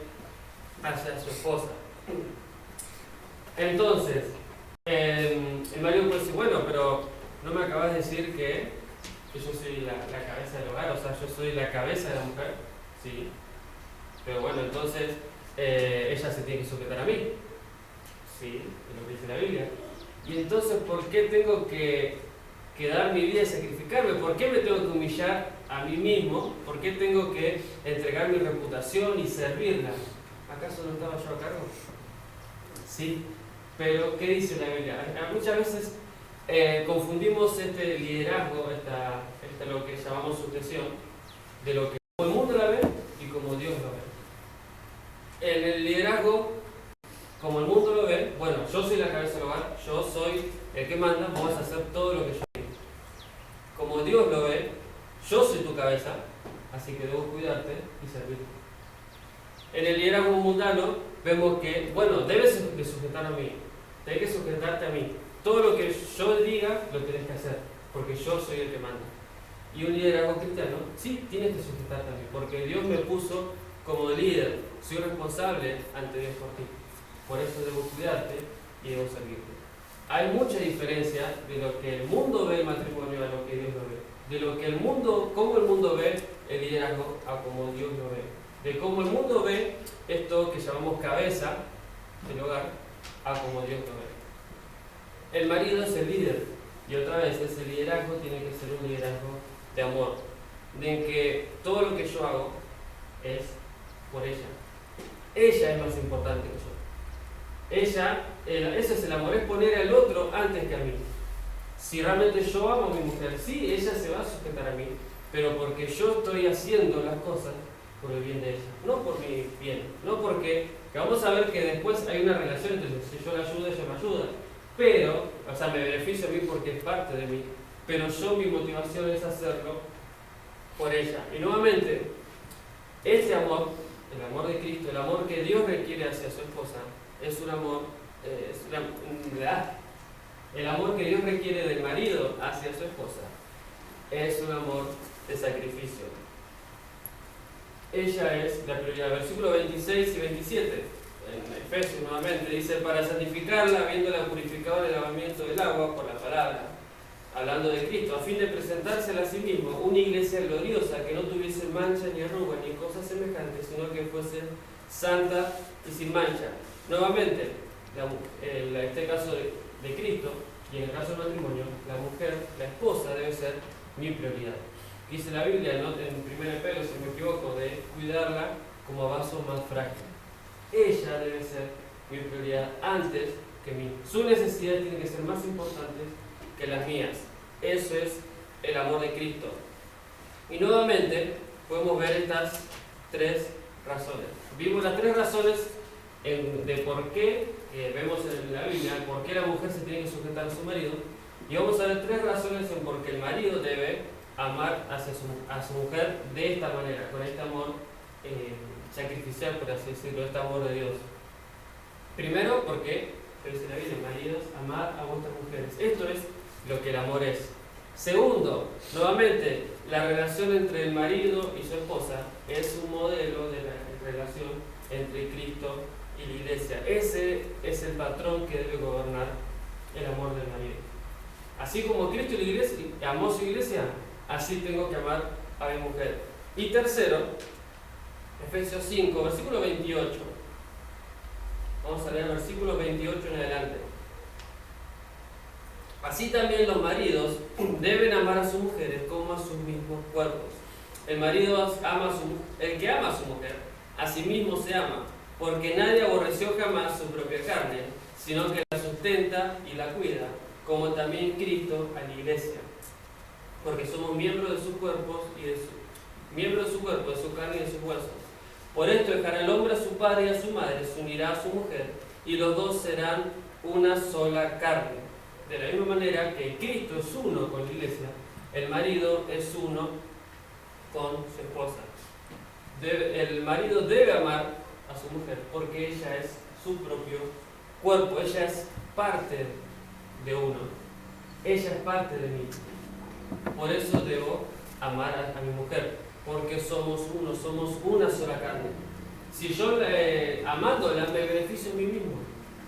hacia su esposa. Entonces, el marido puede decir, bueno, pero no me acabas de decir que yo soy la cabeza del hogar, o sea, yo soy la cabeza de la mujer. Sí, pero bueno, entonces ella se tiene que sujetar a mí. Sí, es lo que dice la Biblia. Y entonces, ¿por qué tengo que dar mi vida y sacrificarme? ¿Por qué me tengo que humillar a mí mismo? ¿Por qué tengo que entregar mi reputación y servirla? ¿Acaso no estaba yo a cargo? Sí, pero ¿qué dice la Biblia? Muchas veces confundimos este liderazgo, lo que llamamos sujeción, de lo que como el mundo la ve y como Dios lo ve. En el liderazgo, como el mundo lo ve, bueno, yo soy la cabeza del hogar, yo soy el que manda, vamos a hacer todo lo que yo digo. Como Dios lo ve, yo soy tu cabeza, así que debo cuidarte y servirte. En el liderazgo mundano vemos que, bueno, debes de sujetar a mí, tienes que sujetarte a mí. Todo lo que yo diga lo tienes que hacer, porque yo soy el que manda. Y un liderazgo cristiano, sí, tienes que sujetarte a mí, porque Dios me puso como líder, soy responsable ante Dios por ti. Por eso debo cuidarte y debo servirte. Hay mucha diferencia de lo que el mundo ve el matrimonio a lo que Dios lo ve. De lo que el mundo, cómo el mundo ve el liderazgo a cómo Dios lo ve. De cómo el mundo ve esto que llamamos cabeza del hogar a cómo Dios lo ve. El marido es el líder, y otra vez ese liderazgo tiene que ser un liderazgo de amor, de que todo lo que yo hago es por ella. Ella es más importante que yo. Ese es el amor, es poner al otro antes que a mí. Si realmente yo amo a mi mujer, sí, ella se va a sujetar a mí, pero porque yo estoy haciendo las cosas por el bien de ella, no por mi bien, no porque, que vamos a ver que después hay una relación entre si yo la ayudo, ella me ayuda, pero, o sea, me beneficio a mí porque es parte de mí, pero mi motivación es hacerlo por ella. Y nuevamente, ese amor, el amor de Cristo, el amor que Dios requiere hacia su esposa, es un amor, el amor que Dios requiere del marido hacia su esposa, es un amor de sacrificio. Ella es la prioridad. Versículos 26 y 27, en Efesios nuevamente, dice: para santificarla, habiéndola purificado en el lavamiento del agua por la palabra, hablando de Cristo, a fin de presentársela a sí mismo, una iglesia gloriosa, que no tuviese mancha ni arruga ni cosas semejantes, sino que fuese santa y sin mancha. Nuevamente, en este caso de Cristo, y en el caso del matrimonio, la mujer, la esposa, debe ser mi prioridad. Dice la Biblia, ¿no? En 1 Pedro, si me equivoco, de cuidarla como vaso más frágil. Ella debe ser mi prioridad antes que mí. Sus necesidades tienen que ser más importantes que las mías. Eso es el amor de Cristo. Y nuevamente podemos ver estas tres razones. Vimos las tres razones de por qué, vemos en la Biblia, por qué la mujer se tiene que sujetar a su marido. Y vamos a ver tres razones en por qué el marido debe amar a su mujer de esta manera, con este amor sacrificial, por así decirlo, este amor de Dios. Primero, porque, dice la Biblia, maridos, amad a vuestras mujeres. Esto es lo que el amor es. Segundo, nuevamente, la relación entre el marido y su esposa es un modelo de la relación entre Cristo y la iglesia. Ese es el patrón que debe gobernar el amor del marido. Así como Cristo y la iglesia amó a su iglesia, así tengo que amar a mi mujer. Y tercero, Efesios 5, versículo 28. Vamos a leer el versículo 28 en adelante. Así también los maridos deben amar a sus mujeres como a sus mismos cuerpos. El que ama a su mujer, a sí mismo se ama, porque nadie aborreció jamás su propia carne, sino que la sustenta y la cuida, como también Cristo a la iglesia, porque somos miembros de sus cuerpos miembros de su cuerpo, de su carne y de sus huesos. Por esto dejará el hombre a su padre y a su madre, se unirá a su mujer, y los dos serán una sola carne. De la misma manera que Cristo es uno con la iglesia, el marido es uno con su esposa. El marido debe amar a su mujer porque ella es su propio cuerpo, ella es parte de uno, ella es parte de mí. Por eso debo amar a mi mujer, porque somos uno, somos una sola carne. Si yo amándola me beneficio a mí mismo,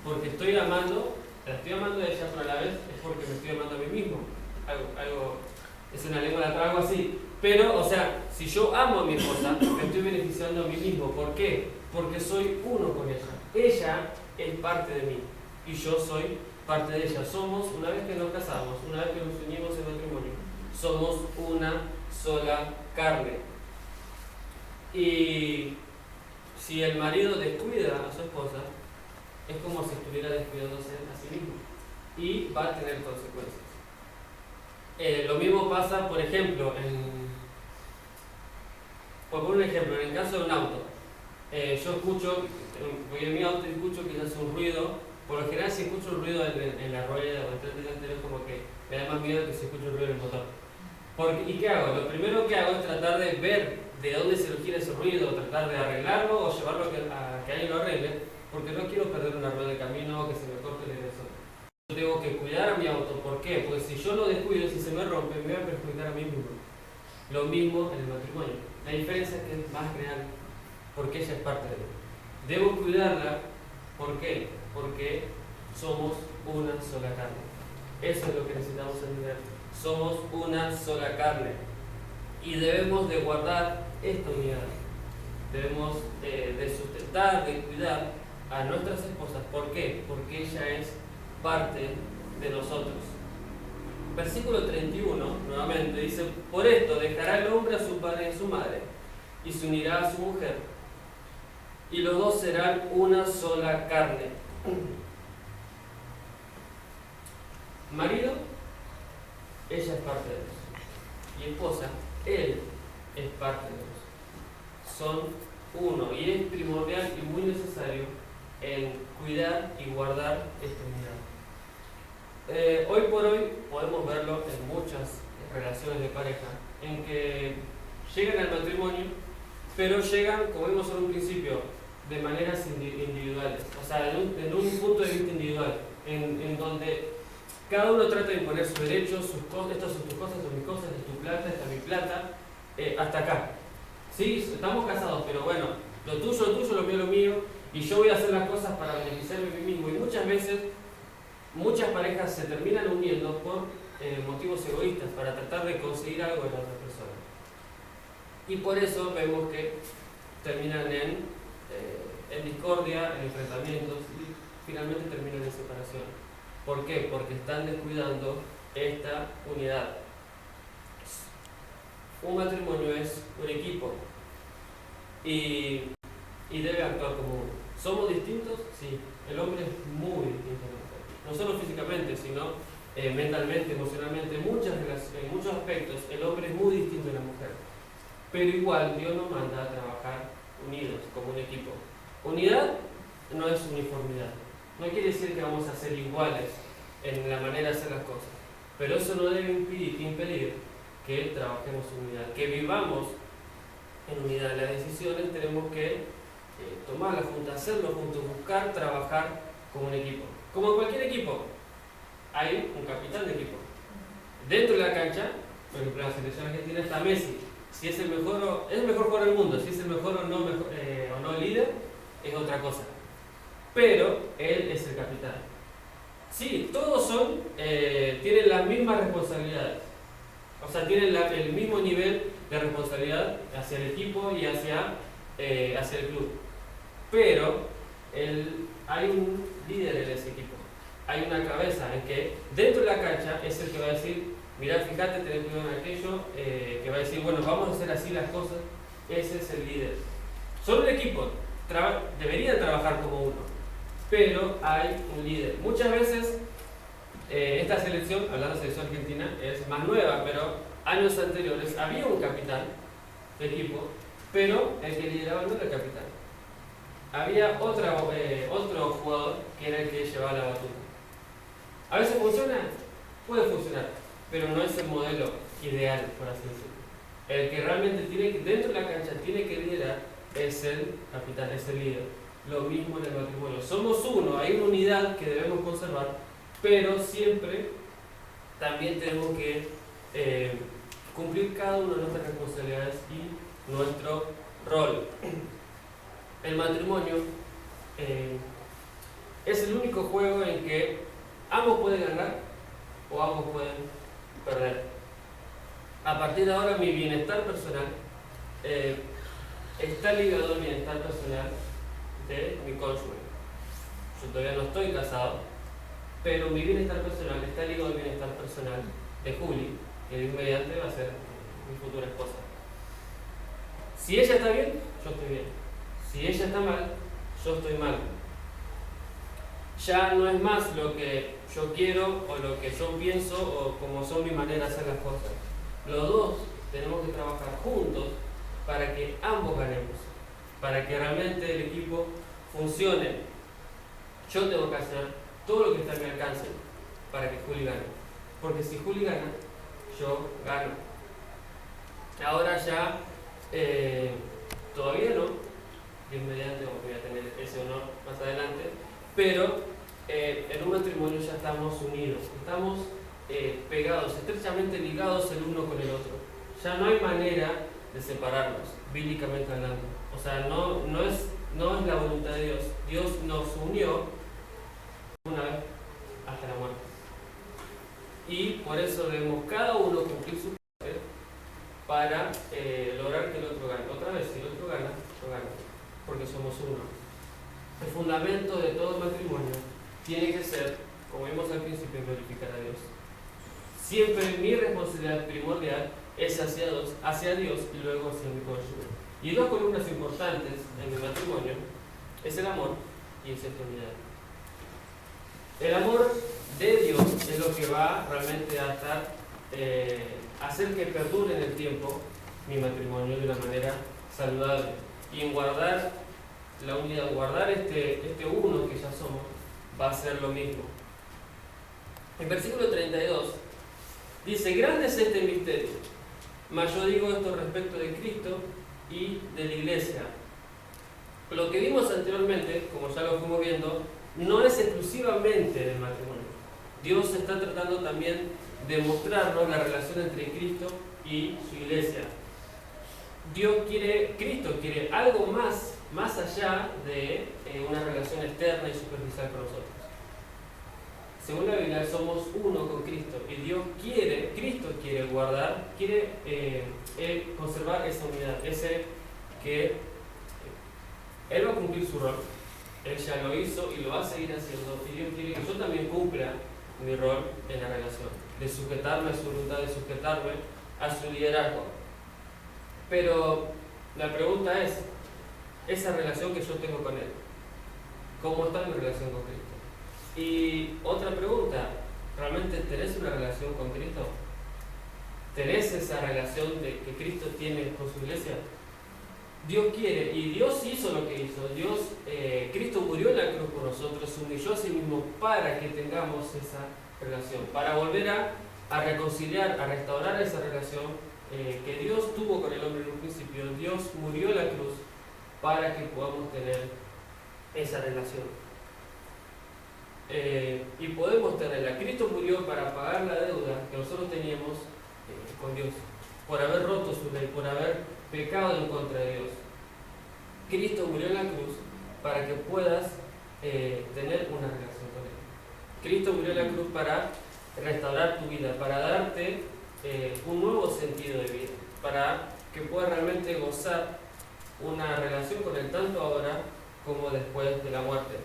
porque la estoy amando a ella, pero a la vez es porque me estoy amando a mí mismo. Algo es una lengua de algo así. Pero, o sea, si yo amo a mi esposa, me estoy beneficiando a mí mismo. ¿Por qué? Porque soy uno con ella. Ella es parte de mí y yo soy parte de ella. Somos, una vez que nos casamos, una vez que nos unimos en matrimonio, somos una sola carne. Y si el marido descuida a su esposa, es como si estuviera descuidándose a sí mismo y va a tener consecuencias. Lo mismo pasa, por ejemplo, por poner un ejemplo, en el caso de un auto. Yo escucho, voy en mi auto y escucho que hace un ruido. Por lo general, si escucho un ruido en la rueda o en el delantero, es como que me da más miedo que si escucho el ruido del motor. ¿Y qué hago? Lo primero que hago es tratar de ver de dónde se origina ese ruido, tratar de arreglarlo o llevarlo a que alguien lo arregle, porque no quiero perder una rueda de camino o que se me corte el agresor. Yo tengo que cuidar a mi auto. ¿Por qué? Porque si yo lo descuido, si se me rompe, me voy a perjudicar a mí mismo. Lo mismo en el matrimonio. La diferencia es que es más real, porque ella es parte de mí. Debo cuidarla. ¿Por qué? Porque somos una sola carne. Eso es lo que necesitamos entender. Somos una sola carne. Y debemos de guardar esta unidad. Debemos de sustentar, de cuidar a nuestras esposas. ¿Por qué? Porque ella es parte de nosotros. Versículo 31, nuevamente, dice: por esto dejará el hombre a su padre y a su madre, y se unirá a su mujer, y los dos serán una sola carne. Marido, ella es parte de Dios. Y esposa, él es parte de Dios. Son uno, y es primordial y muy necesario en cuidar y guardar esta unidad. Hoy por hoy podemos verlo en muchas relaciones de pareja, en que llegan al matrimonio, pero llegan, como vimos en un principio, de maneras individuales, o sea, en un punto de vista individual, en donde cada uno trata de imponer sus derechos, sus cosas, estas son tus cosas, estas son mis cosas, esta es tu plata, esta es mi plata, hasta acá. Sí, estamos casados, pero bueno, lo tuyo, lo mío, y yo voy a hacer las cosas para beneficiarme a mí mismo. Y muchas veces, muchas parejas se terminan uniendo por motivos egoístas, para tratar de conseguir algo de la otra persona. Y por eso vemos que terminan en discordia, en enfrentamientos, y finalmente terminan en separación. ¿Por qué? Porque están descuidando esta unidad. Un matrimonio es un equipo y debe actuar como uno. ¿Somos distintos? Sí. El hombre es muy distinto a la mujer. No solo físicamente, sino mentalmente, emocionalmente, en muchos aspectos, el hombre es muy distinto de la mujer. Pero igual Dios nos manda a trabajar unidos, como un equipo. Unidad no es uniformidad. No quiere decir que vamos a ser iguales en la manera de hacer las cosas. Pero eso no debe impedir que trabajemos en unidad, que vivamos en unidad. Las decisiones tenemos que tomarlas juntas, hacerlo juntos, buscar trabajar como un equipo. Como en cualquier equipo, hay un capitán de equipo. Dentro de la cancha, por ejemplo, en la selección argentina está Messi. Si es el mejor jugador del mundo, si es el mejor o no líder, es otra cosa. Pero él es el capitán. Sí, todos tienen las mismas responsabilidades. O sea, tienen el mismo nivel de responsabilidad hacia el equipo y hacia el club. Pero hay un líder en ese equipo. Hay una cabeza en que dentro de la cancha es el que va a decir: mirá, fíjate, tenés cuidado en aquello, que va a decir, bueno, vamos a hacer así las cosas. Ese es el líder. Son un equipo, deberían trabajar como uno, pero hay un líder. Muchas veces, esta selección, hablando de selección argentina, es más nueva, pero años anteriores había un capitán de equipo, pero el que lideraba no era el capitán. Había otro jugador que era el que llevaba la batuta. ¿A veces funciona? Puede funcionar, pero no es el modelo ideal, por así decirlo. El que realmente dentro de la cancha tiene que liderar es el capitán, es el líder. Lo mismo en el matrimonio. Somos uno, hay una unidad que debemos conservar, pero siempre también tenemos que cumplir cada una de nuestras responsabilidades y nuestro rol. El matrimonio es el único juego en que ambos pueden ganar o ambos pueden perder. A partir de ahora mi bienestar personal está ligado al bienestar personal de mi cónyuge. Yo todavía no estoy casado, pero mi bienestar personal está ligado al bienestar personal de Juli, que Dios mediante va a ser mi futura esposa. Si ella está bien, yo estoy bien. Si ella está mal, yo estoy mal. Ya no es más lo que yo quiero o lo que yo pienso o como son mi manera de hacer las cosas. Los dos tenemos que trabajar juntos para que ambos ganemos, para que realmente el equipo funcione. Yo tengo que hacer todo lo que está a mi alcance para que Juli gane, porque si Juli gana, yo gano. Ahora ya todavía no, Dios mediante voy a tener ese honor más adelante, pero en un matrimonio ya estamos unidos, estamos pegados, estrechamente ligados el uno con el otro. Ya no hay manera de separarnos, bíblicamente hablando. O sea, no es la voluntad de Dios. Dios nos unió una vez hasta la muerte. Y por eso debemos cada uno cumplir su papel para lograr que el otro gane. Otra vez, si el otro gana, yo gano, porque somos uno. El fundamento de todo matrimonio tiene que ser, como vimos al principio, glorificar a Dios. Siempre mi responsabilidad primordial es hacia Dios y luego hacia mi cónyuge. Y dos columnas importantes en mi matrimonio es el amor y es esta unidad. El amor de Dios es lo que va realmente a hacer que perdure en el tiempo mi matrimonio de una manera saludable. Y en guardar la unidad, guardar este uno que ya somos, va a ser lo mismo. En versículo 32 dice: grande es este misterio, mas yo digo esto respecto de Cristo y de la iglesia. Lo que vimos anteriormente, como ya lo fuimos viendo, no es exclusivamente del matrimonio. Dios está tratando también de mostrarnos la relación entre Cristo y su iglesia. Cristo quiere algo más allá de una relación externa y superficial con nosotros. Según la Biblia, somos uno con Cristo y Cristo quiere guardar, quiere conservar esa unidad, que Él va a cumplir su rol. Él ya lo hizo y lo va a seguir haciendo, y Dios quiere que yo también cumpla mi rol en la relación, de sujetarme a su voluntad, de sujetarme a su liderazgo. Pero la pregunta es, esa relación que yo tengo con Él, ¿cómo está mi relación con Cristo? Y otra pregunta, ¿realmente tenés una relación con Cristo? ¿Tenés esa relación de que Cristo tiene con su iglesia? Dios quiere, y Dios hizo lo que hizo. Cristo murió en la cruz por nosotros, se humilló a sí mismo para que tengamos esa relación, para volver a reconciliar, a restaurar esa relación que Dios tuvo con el hombre en un principio. Dios murió en la cruz para que podamos tener esa relación. Y podemos tenerla. Cristo murió para pagar la deuda que nosotros teníamos con Dios, por haber roto su ley, por haber pecado en contra de Dios. Cristo murió en la cruz para que puedas tener una relación con Él. Cristo murió en la cruz para restaurar tu vida, para darte un nuevo sentido de vida, para que puedas realmente gozar una relación con Él tanto ahora como después de la muerte.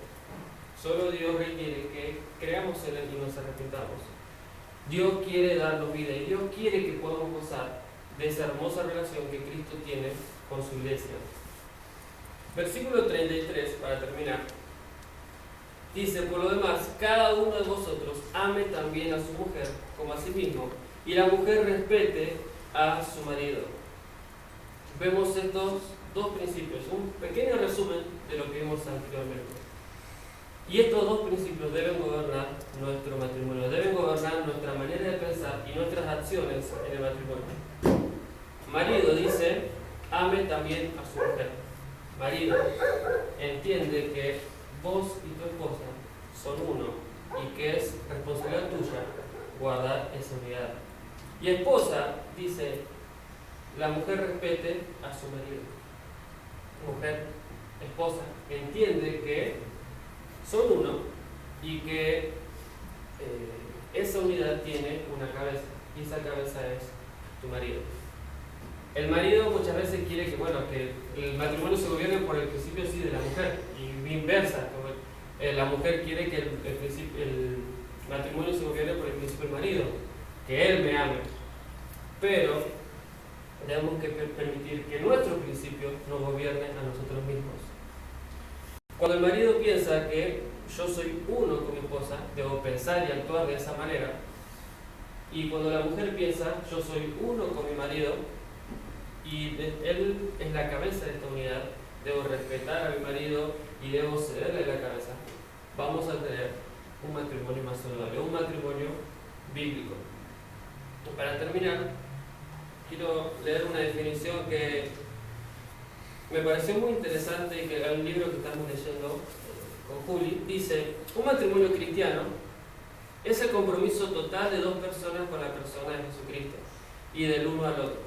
Solo Dios requiere que creamos en Él y nos arrepintamos. Dios quiere darnos vida y Dios quiere que podamos gozar de esa hermosa relación que Cristo tiene con su iglesia. Versículo 33, para terminar, dice: por lo demás, cada uno de vosotros ame también a su mujer como a sí mismo, y la mujer respete a su marido. Vemos estos dos principios, un pequeño resumen de lo que vimos anteriormente. Y estos dos principios deben gobernar nuestro matrimonio, deben gobernar nuestra manera de pensar y nuestras acciones en el matrimonio. Marido dice: ame también a su mujer. Marido, entiende que vos y tu esposa son uno y que es responsabilidad tuya guardar esa unidad. Y esposa dice: la mujer respete a su marido. Mujer, esposa, entiende que son uno y que esa unidad tiene una cabeza, y esa cabeza es tu marido. El marido muchas veces quiere que el matrimonio se gobierne por el principio sí de la mujer, y inversa, la mujer quiere que el matrimonio se gobierne por el principio del marido, que él me ame. Pero tenemos que permitir que nuestro principio nos gobierne a nosotros mismos. Cuando el marido piensa que yo soy uno con mi esposa, debo pensar y actuar de esa manera. Y cuando la mujer piensa yo soy uno con mi marido y él es la cabeza de esta unidad, debo respetar a mi marido y debo cederle la cabeza, vamos a tener un matrimonio más saludable, un matrimonio bíblico. Y para terminar, quiero leer una definición que me pareció muy interesante y que era un libro que estamos leyendo con Juli. Dice: un matrimonio cristiano es el compromiso total de dos personas con la persona de Jesucristo y del uno al otro.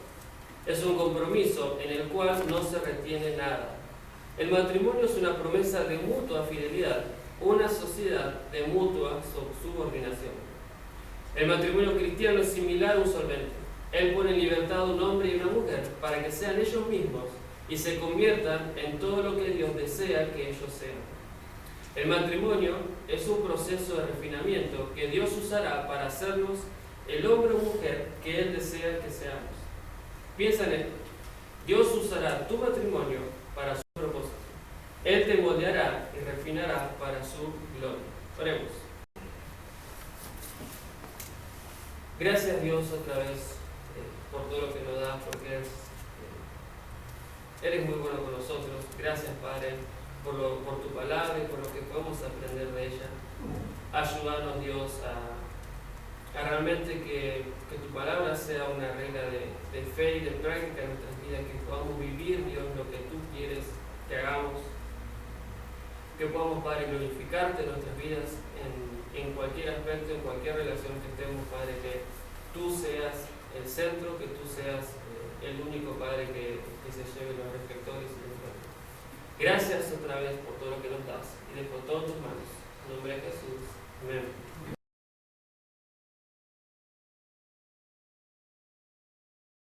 Es un compromiso en el cual no se retiene nada. El matrimonio es una promesa de mutua fidelidad, una sociedad de mutua subordinación. El matrimonio cristiano es similar a un solvente. Él pone en libertad a un hombre y una mujer para que sean ellos mismos y se conviertan en todo lo que Dios desea que ellos sean. El matrimonio es un proceso de refinamiento que Dios usará para hacernos el hombre o mujer que Él desea que seamos. Piensa en esto: Dios usará tu matrimonio para su propósito. Él te moldeará y refinará para su gloria. Oremos. Gracias, Dios, otra vez por todo lo que nos das, porque eres muy bueno con nosotros. Gracias, Padre, por tu palabra y por lo que podemos aprender de ella. Ayúdanos, Dios, a realmente que tu palabra sea una regla de fe y de práctica en nuestras vidas, que podamos vivir, Dios, lo que tú quieres que hagamos, que podamos, Padre, glorificarte en nuestras vidas en cualquier aspecto, en cualquier relación que estemos, Padre, que tú seas el centro, que tú seas el único, Padre, que se lleve los reflectores y los buenos. Gracias otra vez por todo lo que nos das y dejo todo en tus manos. En nombre de Jesús. Amén.